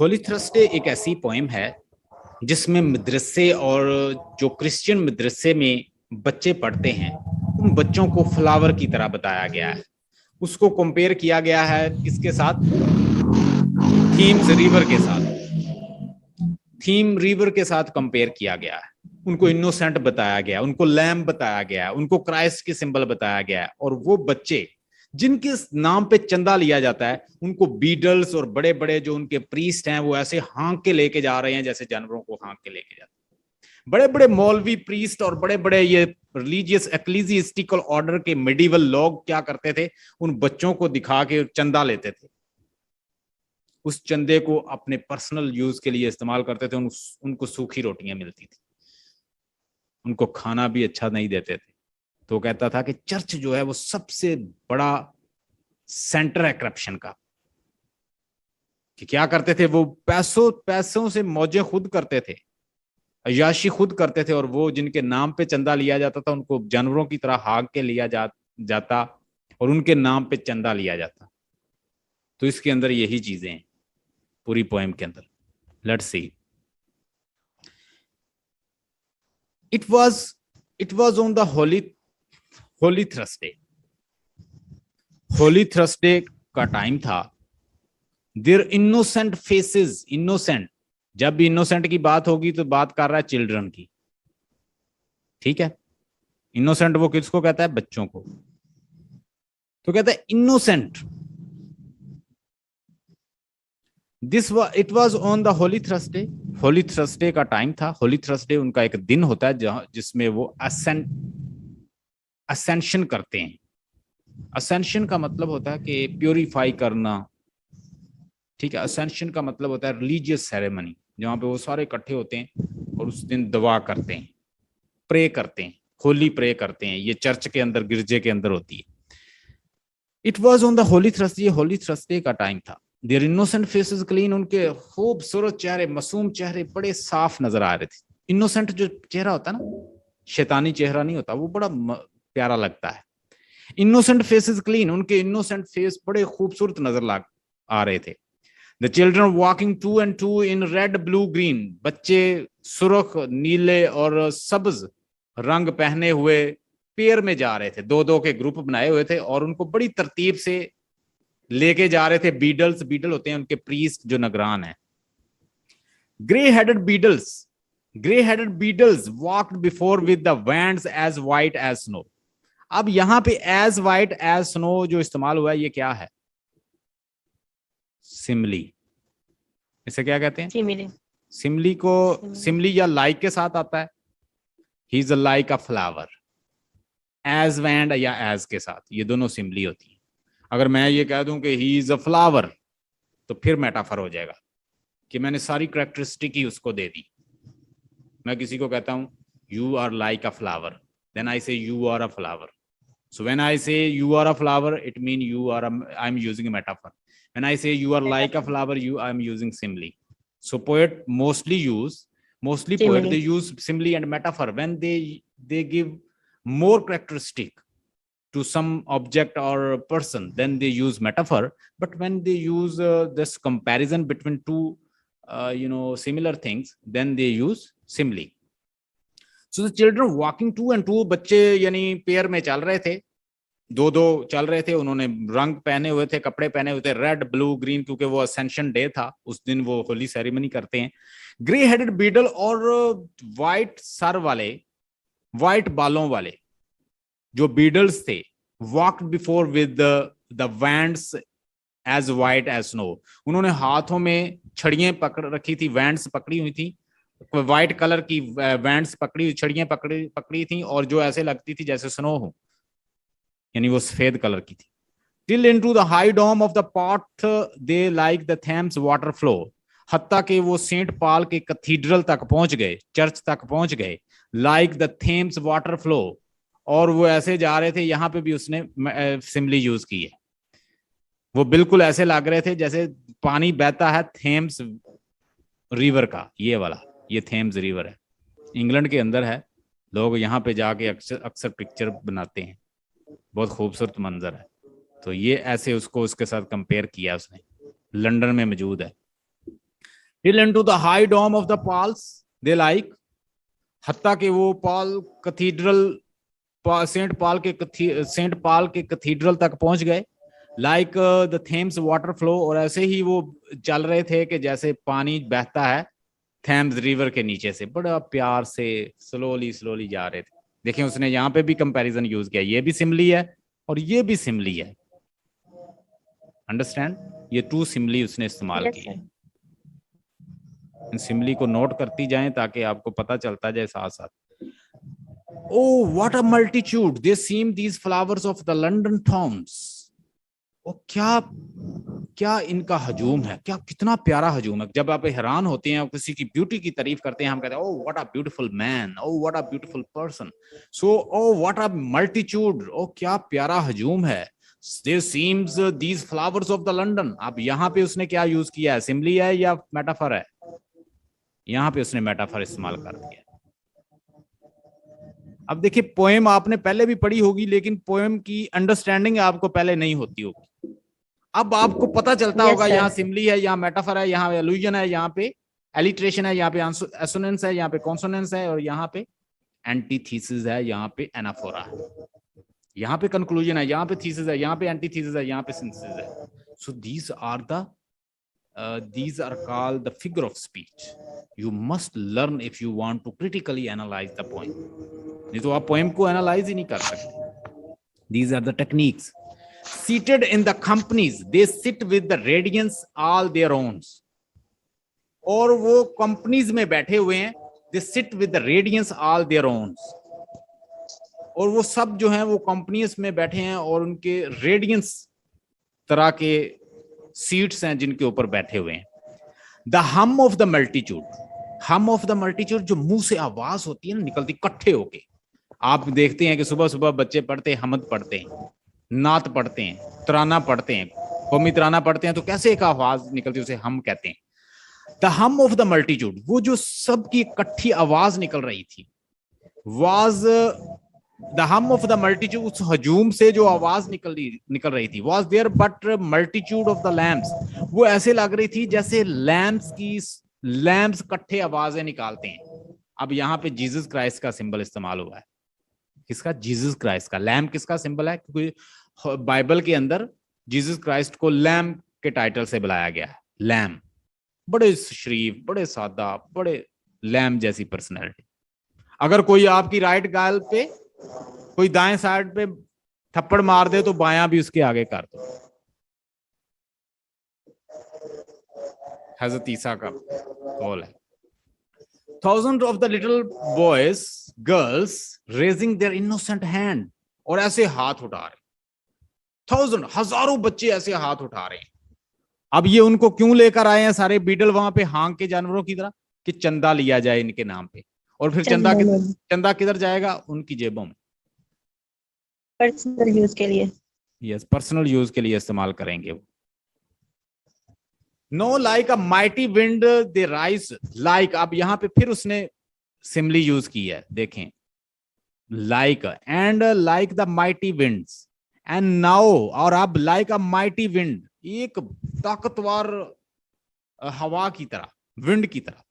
Holi Thursday एक ऐसी poem है जिसमें मदरसे और जो क्रिश्चियन मदरसे में बच्चे पढ़ते हैं उन बच्चों को फ्लावर की तरह बताया गया है। उसको कंपेयर किया गया है किसके साथ? थीम्स रिवर के साथ। थीम रिवर के साथ कंपेयर किया गया है। उनको इनोसेंट बताया गया, उनको लैम्ब बताया गया, उनको क्राइस्ट की सिंबल बताया गया है। और वो बच्चे जिनके नाम पे चंदा लिया जाता है उनको बीडल्स और बड़े बड़े जो उनके प्रीस्ट हैं वो ऐसे हाँक के लेके जा रहे हैं जैसे जानवरों को हाँक के लेके जाते हैं। बड़े बड़े मौलवी प्रीस्ट और बड़े बड़े ये रिलीजियस एक्लीजियस्टिकल ऑर्डर के मिडिवल लोग क्या करते थे, उन बच्चों को दिखा के चंदा लेते थे। उस चंदे को अपने पर्सनल यूज के लिए इस्तेमाल करते थे। उनको सूखी रोटियां मिलती थी, उनको खाना भी अच्छा नहीं देते थे। तो कहता था कि चर्च जो है वो सबसे बड़ा सेंटर है करप्शन का। कि क्या करते थे वो, पैसों पैसों से मौजें खुद करते थे, अयाशी खुद करते थे। और वो जिनके नाम पे चंदा लिया जाता था उनको जानवरों की तरह हाक के लिया जाता और उनके नाम पे चंदा लिया जाता। तो इसके अंदर यही चीजें हैं पूरी पोएम के अंदर। Let's see. It was on the Holi Thursday. Holi Thursday का टाइम था। देयर इनोसेंट फेसेस, इनोसेंट, जब भी इनोसेंट की बात होगी तो बात कर रहा है चिल्ड्रन की, ठीक है। इनोसेंट वो किसको कहता है? बच्चों को। तो कहता है innocent. It was on the Holi Thursday. Holi Thursday का टाइम था। होली थर्सडे उनका एक दिन होता है जिसमें वो असेंशन करते हैं। असेंशन का मतलब होता है कि प्योरीफाई करना, ठीक है। असेंशन का मतलब होता है रिलीजियस सेरेमनी, जहां पे वो सारे इकट्ठे होते हैं और उस दिन दुआ करते हैं, प्रे करते हैं, होली प्रे करते हैं। ये चर्च के अंदर, गिरजे के अंदर होती है। It was on the Holi Thursday. Holi Thursday का टाइम था। देयर इनोसेंट फेसेस क्लीन, उनके खूबसूरत चेहरे, मासूम चेहरे बड़े साफ नजर आ रहे थे। इनोसेंट जो चेहरा होता है ना, शैतानी चेहरा नहीं होता, वो बड़ा प्यारा लगता है। इनोसेंट फेसेस क्लीन, उनके इनोसेंट फेस बड़े खूबसूरत नजर आ रहे थे। The children walking two and two in red blue green, बच्चे सुर्ख, नीले और सब्ज रंग पहने हुए पेयर में जा रहे थे। दो दो के ग्रुप बनाए हुए थे और उनको बड़ी तरतीब से लेके जा रहे थे। बीडल्स, बीडल होते हैं उनके प्रीस्ट जो नगरान है। Grey headed beadles walked before with the wands as white as snow. अब यहां पे एज वाइट एज स्नो जो इस्तेमाल हुआ है ये क्या है? सिमली। इसे क्या कहते हैं? सिमिली। सिमली को सिमली या लाइक के साथ आता है। He is like a flower. As wand या एज के साथ, ये दोनों सिमली होती है। अगर मैं ये कह दूं कि ही इज अ फ्लावर तो फिर मेटाफर हो जाएगा कि मैंने सारी करेक्टरिस्टिक ही उसको दे दी। मैं किसी को कहता हूं you are like a flower, then I say you are a flower. So when I say you are a flower, it means I'm using a metaphor. When I say you are like a flower, I'm using simile. So mostly poet, simile. they use simile and metaphor when they give more characteristic to some object or person, then they use metaphor. But when they use this comparison between two, similar things, then they use simile. So the children walking two and two, बच्चे यानी pair में चल रहे थे, दो दो चल रहे थे। उन्होंने रंग पहने हुए थे, कपड़े पहने हुए थे, रेड ब्लू ग्रीन, क्योंकि वो असेंशन डे था, उस दिन वो होली सेरेमनी करते हैं। ग्रे हेडेड बीडल और वाइट सर वाले, वाइट बालों वाले जो बीडल्स थे, walked before with the wands as white as snow. उन्होंने हाथों में छड़ियां पकड़ रखी थी, वैंड्स पकड़ी हुई थी, व्हाइट कलर की वैंड्स पकड़ी, छड़ियां पकड़ी पकड़ी थी, और जो ऐसे लगती थी जैसे स्नो हो, यानी वो सफेद कलर की थी। Till into the high dome of the पॉट they like the Thames water flow, हत्ता के वो सेंट पॉल के कैथीड्रल तक पहुंच गए, चर्च तक पहुंच गए। Like the Thames water flow, और वो ऐसे जा रहे थे, यहां पे भी उसने सिमली यूज की है। वो बिल्कुल ऐसे लग रहे थे जैसे पानी बहता है थेम्स रिवर का, ये वाला, ये थेम्स रिवर है, इंग्लैंड के अंदर है। लोग यहाँ पे जाके अक्सर अक्सर पिक्चर बनाते हैं, बहुत खूबसूरत मंजर है। तो ये ऐसे उसको उसके साथ कंपेयर किया उसने, लंदन में मौजूद है। Till into the high dome of the Pauls they like, हत्ता के वो पॉल कैथीड्रल, सेंट पॉल के कैथीड्रल तक पहुंच गए। Like the Thames water flow, और ऐसे ही वो चल रहे थे कि जैसे पानी बहता है थेम्स रिवर के नीचे से, बड़ा प्यार से स्लोली स्लोली जा रहे थे। देखिए उसने यहाँ पे भी कंपैरिजन यूज किया, ये भी सिमली है और ये भी सिमली है। अंडरस्टैंड, ये टू सिमली उसने इस्तेमाल की है। इन सिमली को नोट करती जाएं ताकि आपको पता चलता जाए साथ साथ। Oh, what a multitude! They seem these flowers of the London Toms. ओ क्या इनका हजूम है, क्या कितना प्यारा हजूम है। जब आप हैरान होते हैं किसी की ब्यूटी की तारीफ करते हैं, हम कहते हैं oh what a beautiful man, oh what a beautiful person, so oh what a multitude, ओ क्या प्यारा हजूम है। There seems these flowers of the London. अब यहाँ पे उसने क्या यूज किया है, सिमली है या मेटाफर है? यहाँ पे उसने मेटाफर इस्तेमाल कर दिया। अब देखिए पोएम आपने पहले भी पढ़ी होगी, लेकिन पोएम की अंडरस्टैंडिंग आपको पहले नहीं होती होगी। अब आपको पता चलता होगा यहाँ सिमली है, यहाँ मेटाफर है, यहाँ एलुजन है, यहाँ पे एलिट्रेशन है, यहाँ पे एसोनेंस है, यहाँ पे कॉन्सोनेंस है, और यहाँ पे एंटीथीसिस है, यहाँ पे एनाफोरा है, यहाँ पे कंक्लूजन है, यहाँ पे थीसिस है, यहाँ पे एंटीथीसिस है, यहाँ पे सिंथेसिस है। सो these are called the figure of speech. You must learn if you want to critically analyze the poem. नहीं तो आप पोएम को एनालाइज ही नहीं कर सकते। These are the techniques. Seated in the companies, they sit with the radiance all their own. और वो companies में बैठे हुए हैं, they sit with the radiance all their own. और वो सब जो हैं वो कंपनीज में बैठे हैं और उनके रेडियंस तरह के सीट्स हैं जिनके ऊपर बैठे हुए हैं। The hum of the multitude, हम ऑफ द मल्टीट्यूड, जो मुंह से आवाज होती है ना निकलती इकट्ठे होके। आप देखते हैं कि सुबह सुबह बच्चे पढ़ते हैं, हमद पढ़ते हैं, नात पढ़ते हैं, तराना पढ़ते हैं, कौमी तराना पढ़ते हैं, तो कैसे एक आवाज निकलती है उसे हम कहते हैं। The hum of the multitude, वो जो सबकी इकट्ठी आवाज निकल रही थी, was the hum of the multitude, उस हजूम से जो आवाज निकल रही थी, was there but multitude of the lamps, वो ऐसे लग रही थी जैसे लैम्प्स इकट्ठे आवाजें निकालते हैं। अब यहाँ पे जीसस क्राइस्ट का सिंबल इस्तेमाल हुआ है। किसका? जीसस क्राइस्ट का। लैम्प किसका सिंबल है? क्योंकि बाइबल के अंदर जीसस क्राइस्ट को लैम्प के टाइटल से बुलाया गया है। लैम्प, बड़े शरीफ, बड़े सादा, बड़े लैम्प जैसी पर्सनैलिटी। अगर कोई आपकी राइट गाल पे, कोई दाएं साइड पे थप्पड़ मार दे तो बायां भी उसके आगे कर दो। हजरत ईसा का कॉल है। Thousands of the little boys, girls raising their innocent hand, और ऐसे हाथ उठा रहे, थाउजेंड, हजारों बच्चे ऐसे हाथ उठा रहे हैं। अब ये उनको क्यों लेकर आए हैं सारे बीटल वहां पे हांग के जानवरों की तरह? कि चंदा लिया जाए इनके नाम पे, और फिर चंदा किधर जाएगा? उनकी जेबों में, पर्सनल यूज के लिए। यस, पर्सनल यूज के लिए इस्तेमाल करेंगे वो। Know like a mighty wind they rise like, अब यहां पे फिर उसने सिमली यूज की है, देखें, like and like the mighty winds and now, और अब लाइक अ माइटी विंड, एक ताकतवर हवा की तरह, विंड की तरह।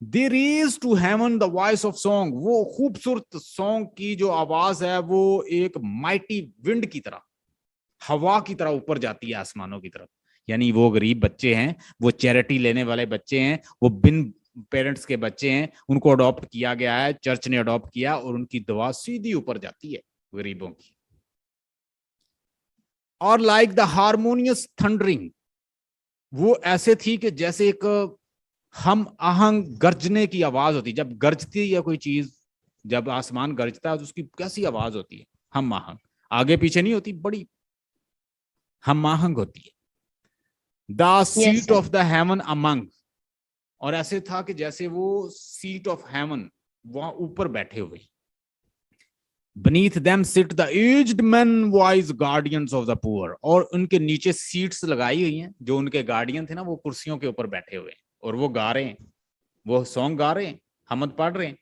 They raise to heaven the voice of song, वो खूबसूरत सॉन्ग की जो आवाज है वो एक माइटी विंड की तरह, हवा की तरह ऊपर जाती है आसमानों की तरफ। यानी वो गरीब बच्चे हैं, वो चैरिटी लेने वाले बच्चे हैं, वो बिन पेरेंट्स के बच्चे हैं, उनको अडॉप्ट किया गया है, चर्च ने अडॉप्ट किया, और उनकी दुआ सीधी ऊपर जाती है गरीबों की। और लाइक द हारमोनियस थंडरिंग, वो ऐसे थी कि जैसे एक हम आहंग गर्जने की आवाज होती। जब गरजती है कोई चीज, जब आसमान गरजता है तो उसकी कैसी आवाज होती है? हम आहंग, आगे पीछे नहीं होती, बड़ी हम आहंग होती है। The seat of the haven among, और ऐसे था कि जैसे वो सीट ऑफ हेवन वहां ऊपर बैठे हुए। Beneath them sit the aged men, wise guardians of the poor, और उनके नीचे सीट्स लगाई हुई हैं, जो उनके गार्डियन थे ना, वो कुर्सियों के ऊपर बैठे हुए हैं, और वो गा रहे हैं, वो सॉन्ग गा रहे हैं, हमद पढ़ रहे हैं,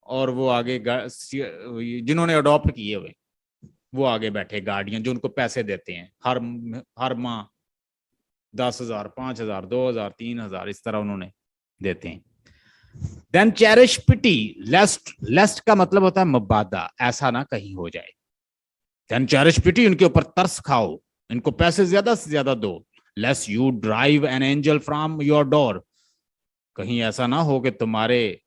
और वो आगे जिन्होंने अडॉप्ट किए हुए वो आगे बैठे गार्डियन, जो उनको पैसे देते हैं हर माह 10,000, 5,000, 2,000, 3,000 इस तरह उन्होंने देते हैं। देन चेरिश पिटी, लेस्ट, लेस्ट का मतलब होता है मबादा, ऐसा ना कहीं हो जाए। देन चेरिश पिटी, उनके ऊपर तरस खाओ, इनको पैसे ज्यादा से ज्यादा दो। Less you drive an angel from your door, कहीं ऐसा ना हो कि तुम्हारे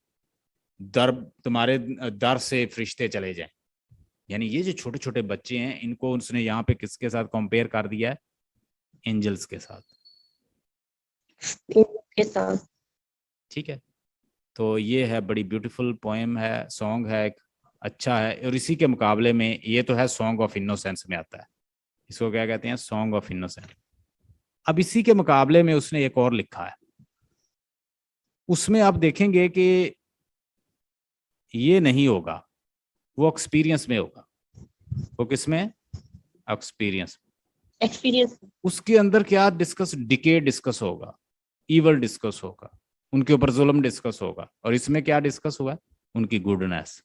दर से फरिश्ते चले जाएं। यानी ये जो छोटे छोटे बच्चे हैं, इनको उसने यहाँ पे किसके साथ कंपेयर कर दिया है? एंजल्स के साथ। के साथ। ठीक है, तो ये है, बड़ी ब्यूटीफुल पोएम है, सॉन्ग है, अच्छा है। और इसी के मुकाबले में ये तो है सॉन्ग ऑफ इनोसेंस में आता है, इसको क्या कहते हैं? Song of innocence. अब इसी के मुकाबले में उसने एक और लिखा है, उसमें आप देखेंगे कि ये नहीं होगा, वो एक्सपीरियंस में होगा। वो किसमें? एक्सपीरियंस। एक्सपीरियंस। उसके अंदर क्या डिस्कस? डिके डिस्कस होगा, ईवल डिस्कस होगा, उनके ऊपर जुल्म डिस्कस होगा। और इसमें क्या डिस्कस हुआ है? उनकी गुडनेस।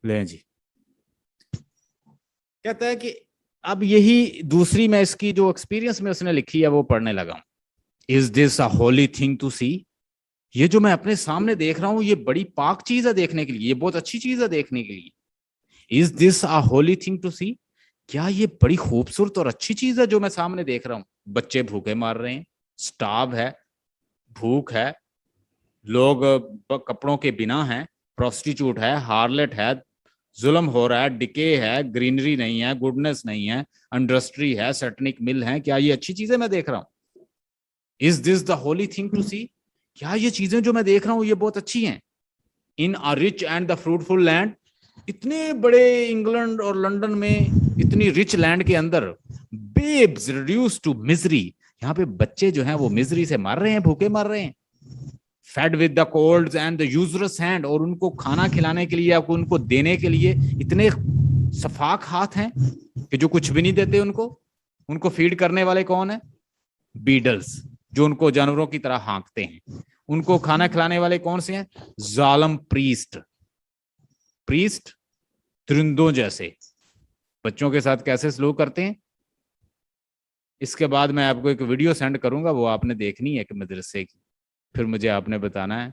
ले जी, कहता है कि अब यही दूसरी मैं इसकी जो एक्सपीरियंस में उसने लिखी है वो पढ़ने लगा हूं। Is this a holy thing to see, ये जो मैं अपने सामने देख रहा हूं ये बड़ी पाक चीज है देखने के लिए, ये बहुत अच्छी चीज है देखने के लिए। Is this a holy thing to see, क्या ये बड़ी खूबसूरत और अच्छी चीज है जो मैं सामने देख रहा हूं? बच्चे भूखे मार रहे हैं, स्टाव है, भूख है, लोग कपड़ों के बिना हैं, प्रोस्टिट्यूट है, हार्लेट है, जुल्म हो रहा है, डिके है, ग्रीनरी नहीं है, गुडनेस नहीं है, इंडस्ट्री है, सेटनिक मिल है। क्या ये अच्छी चीजें मैं देख रहा हूँ? Is this the holy thing to see, क्या ये चीजें जो मैं देख रहा हूँ ये बहुत अच्छी हैं? In a rich and the fruitful land, इतने बड़े इंग्लैंड और लंदन में, इतनी रिच लैंड के अंदर, बेब्स रिड्यूस टू मिजरी, यहाँ पे बच्चे जो हैं वो मिजरी से मर रहे हैं, भूखे मर रहे हैं। Fade with the colds and the users hand, और उनको खाना खिलाने के लिए या उनको देने के लिए इतने सफाक हाथ हैं कि जो कुछ भी नहीं देते उनको। उनको फीड करने वाले कौन है? बीडल्स, जो उनको जानवरों की तरह हाँकते हैं। उनको खाना खिलाने वाले कौन से हैं? जालम प्रीस्ट, प्रीस्ट त्रिंदों जैसे बच्चों के साथ कैसे सलूक करते हैं। इसके बाद मैं आपको एक वीडियो सेंड करूंगा, वो आपने देखनी है कि मदरसे की, फिर मुझे आपने बताना है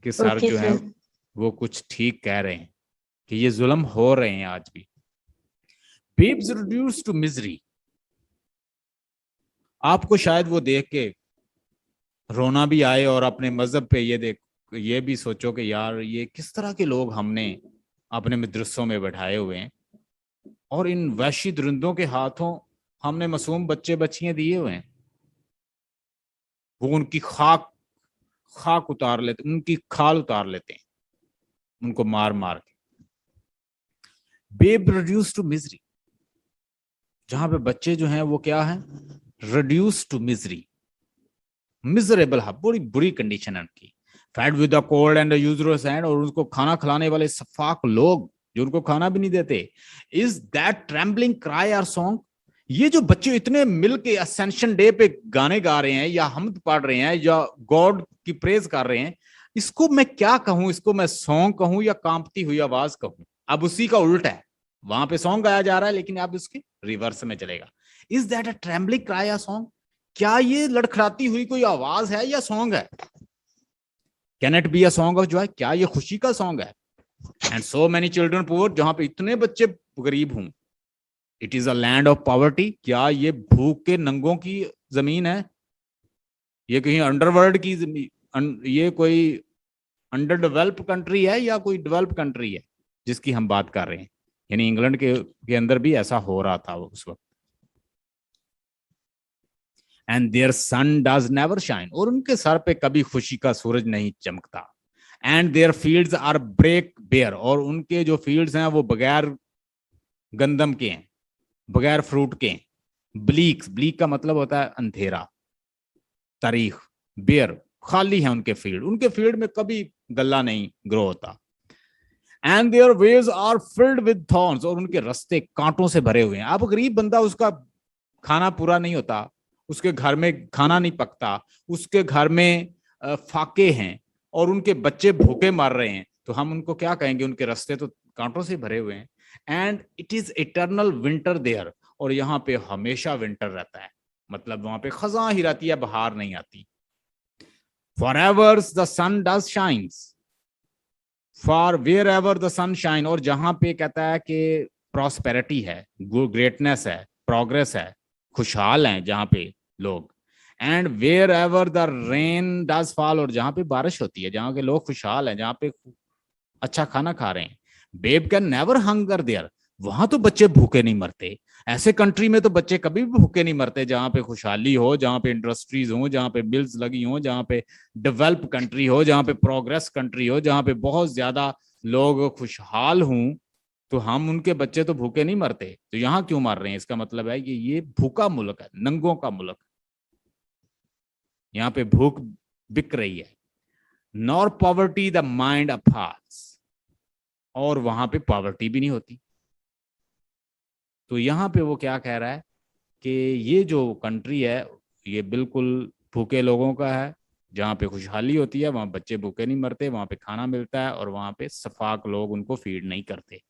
कि सर ओके जो है सर। वो कुछ ठीक कह रहे हैं कि ये जुल्म हो रहे हैं आज भी। बेब्स रिड्यूस टू मिजरी, आपको शायद वो देख के रोना भी आए और अपने मजहब पे ये भी सोचो कि यार ये किस तरह के लोग हमने अपने मदरसों में बैठाए हुए हैं, और इन वहशी दरिंदों के हाथों हमने मासूम बच्चे बच्चियां दिए हुए हैं। वो उनकी खाक खाक उतार लेते, उनकी खाल उतार लेते हैं, उनको मार मार के। बेब रिड्यूस टू मिजरी, जहां पे बच्चे जो हैं वो क्या है? रिड्यूस टू मिजरी, मिजरेबल है, बड़ी बुरी कंडीशन है उनकी। Fed with the cold and usurous hand, और उनको खाना खिलाने वाले सफाक लोग जो उनको खाना भी नहीं देते। Is that trembling cry are song, ये जो बच्चे इतने मिल के असेंशन डे पे गाने गा रहे हैं या हमद पढ़ रहे हैं या गॉड की प्रेज कर रहे हैं, इसको मैं क्या कहूं? इसको मैं सॉन्ग कहूं या कांपती हुई आवाज कहूं? अब उसी का उल्ट है, वहां पे सॉन्ग गाया जा रहा है लेकिन अब उसके रिवर्स में चलेगा। Is that a trembling cry are song, क्या ये लड़खड़ाती हुई कोई आवाज है या सॉन्ग है? Can it be a song of Joy, क्या ये खुशी का सॉन्ग है? And so many children poor, जहां पे इतने बच्चे गरीब हूं। It is a land of poverty, क्या ये भूख के नंगों की जमीन है? ये कहीं अंडरवर्ल्ड की ये कोई अंडर डेवलप कंट्री है या कोई डेवलप कंट्री है जिसकी हम बात कर रहे हैं? यानी इंग्लैंड के अंदर भी ऐसा हो रहा था उस वक्त। And their sun does never shine, और उनके सर पे कभी खुशी का सूरज नहीं चमकता। And their fields are bleak bare, और उनके जो फील्ड्स हैं वो बगैर गंदम के हैं, बगैर फ्रूट के हैं। ब्लीक, ब्लीक का मतलब होता है अंधेरा, तारीख। बेयर, खाली है उनके फील्ड, उनके फील्ड में कभी गल्ला नहीं ग्रो होता। And their ways are filled with thorns, और उनके रास्ते कांटों से भरे हुए हैं। अब गरीब बंदा, उसका खाना पूरा नहीं होता, उसके घर में खाना नहीं पकता, उसके घर में फाके हैं, और उनके बच्चे भूखे मर रहे हैं, तो हम उनको क्या कहेंगे? उनके रास्ते तो कांटों से भरे हुए हैं। And it is eternal winter there, और यहाँ पे हमेशा विंटर रहता है, मतलब वहां पे खजा ही रहती है, बाहर नहीं आती। Forever the sun does shines, for wherever the sun shine, और जहां पे कहता है कि प्रॉस्पेरिटी है, ग्रेटनेस है, प्रोग्रेस है, खुशहाल हैं जहां पे लोग। And wherever the rain does fall, और जहां पे बारिश होती है, जहां के लोग खुशहाल हैं, जहां पे अच्छा खाना खा रहे हैं। Babe can never hunger there, वहां तो बच्चे भूखे नहीं मरते। ऐसे कंट्री में तो बच्चे कभी भी भूखे नहीं मरते जहां पे खुशहाली हो, जहां पे इंडस्ट्रीज हो, जहां पे मिल्स लगी हो, जहां पे डेवलप कंट्री हो, जहां पे प्रोग्रेस कंट्री हो, जहां पे बहुत ज्यादा लोग खुशहाल हों, तो हम उनके बच्चे तो भूखे नहीं मरते। तो यहाँ क्यों मर रहे हैं? इसका मतलब है कि ये भूखा मुल्क है, नंगों का मुल्क। यहाँ पे भूख बिक रही है। नॉर पॉवर्टी द माइंड अफाल्स, और वहां पे पॉवर्टी भी नहीं होती। तो यहाँ पे वो क्या कह रहा है कि ये जो कंट्री है, ये बिल्कुल भूखे लोगों का है। जहाँ पे खुशहाली होती है वहां बच्चे भूखे नहीं मरते, वहां पे खाना मिलता है, और वहां पे सफाक लोग उनको फीड नहीं करते।